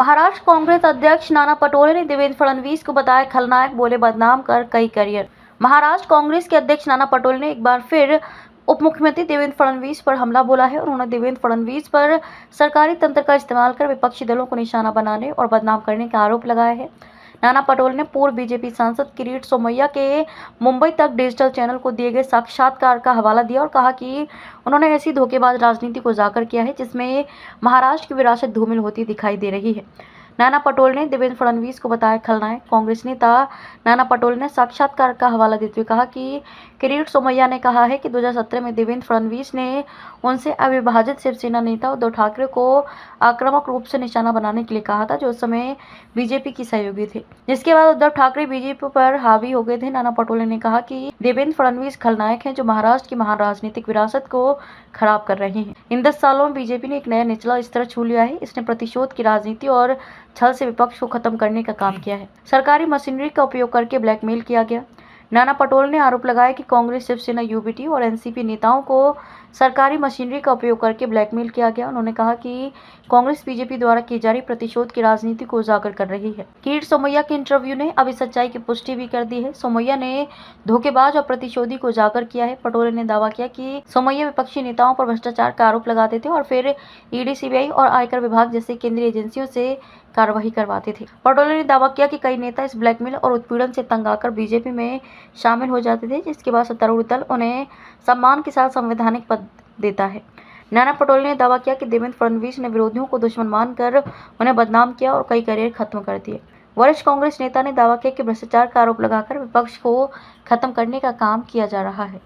महाराष्ट्र कांग्रेस अध्यक्ष नाना पटोले ने देवेंद्र फडणवीस को बताया खलनायक, बोले बदनाम कर कई करियर। महाराष्ट्र कांग्रेस के अध्यक्ष नाना पटोले ने एक बार फिर उप मुख्यमंत्री देवेंद्र फडणवीस पर हमला बोला है और उन्होंने देवेंद्र फडणवीस पर सरकारी तंत्र का इस्तेमाल कर विपक्षी दलों को निशाना बनाने और बदनाम करने का आरोप लगाया है। नाना पटोले ने पूर्व बीजेपी सांसद किरीट सोमैया के मुंबई तक डिजिटल चैनल को दिए गए साक्षात्कार का हवाला दिया और कहा कि उन्होंने ऐसी धोखेबाज राजनीति को उजागर किया है जिसमें महाराष्ट्र की विरासत धूमिल होती दिखाई दे रही है। नाना पटोले ने देवेंद्र फडणवीस को बताया खलनायक। कांग्रेस नेता नाना पटोले ने साक्षात्कार का हवाला देते हुए कहा कि किरीट सोमैया ने कहा है कि 2017 में देवेंद्र फडणवीस ने उनसे अविभाजित शिवसेना नेता उद्धव ठाकरे को आक्रामक रूप से निशाना बनाने के लिए कहा था, जो उस समय बीजेपी की सहयोगी थे, जिसके बाद उद्धव ठाकरे बीजेपी पर हावी हो गए थे। नाना पटोले ने कहा कि देवेंद्र फडणवीस खलनायक हैं जो महाराष्ट्र की महान राजनीतिक विरासत को खराब कर रहे हैं। इन 10 सालों में बीजेपी ने एक नया निचला स्तर छू लिया है। इसने प्रतिशोध की राजनीति और छल से विपक्ष को खत्म करने का काम किया है। सरकारी मशीनरी का उपयोग करके ब्लैकमेल किया गया। नाना पटोले ने आरोप लगाया कि कांग्रेस, शिवसेना, यूबीटी और एनसीपी नेताओं को सरकारी मशीनरी का उपयोग करके ब्लैकमेल किया गया। उन्होंने कहा कि कांग्रेस बीजेपी द्वारा की जा रही प्रतिशोध की राजनीति को उजागर कर रही है। किरीट सोमैया के इंटरव्यू ने अब इस सच्चाई की पुष्टि भी कर दी है। सोमैया ने धोखेबाज और प्रतिशोधी को उजागर किया है। पटोले ने दावा किया कि सोमैया विपक्षी नेताओं पर भ्रष्टाचार का आरोप लगाते थे और फिर ईडी, सीबीआई और आयकर विभाग जैसे केंद्रीय एजेंसियों से कार्रवाई करवाते थे। पटोले ने दावा किया कि कई नेता इस ब्लैकमेल और उत्पीड़न से तंग आकर बीजेपी में शामिल हो जाते थे, जिसके बाद सत्तारूढ़ दल उन्हें सम्मान के साथ संवैधानिक पद देता है। नाना पटोले ने दावा किया कि देवेंद्र फडणवीस ने विरोधियों को दुश्मन मानकर उन्हें बदनाम किया और कई करियर खत्म कर दिए। वरिष्ठ कांग्रेस नेता ने दावा किया कि भ्रष्टाचार का आरोप लगाकर विपक्ष को खत्म करने का काम किया जा रहा है।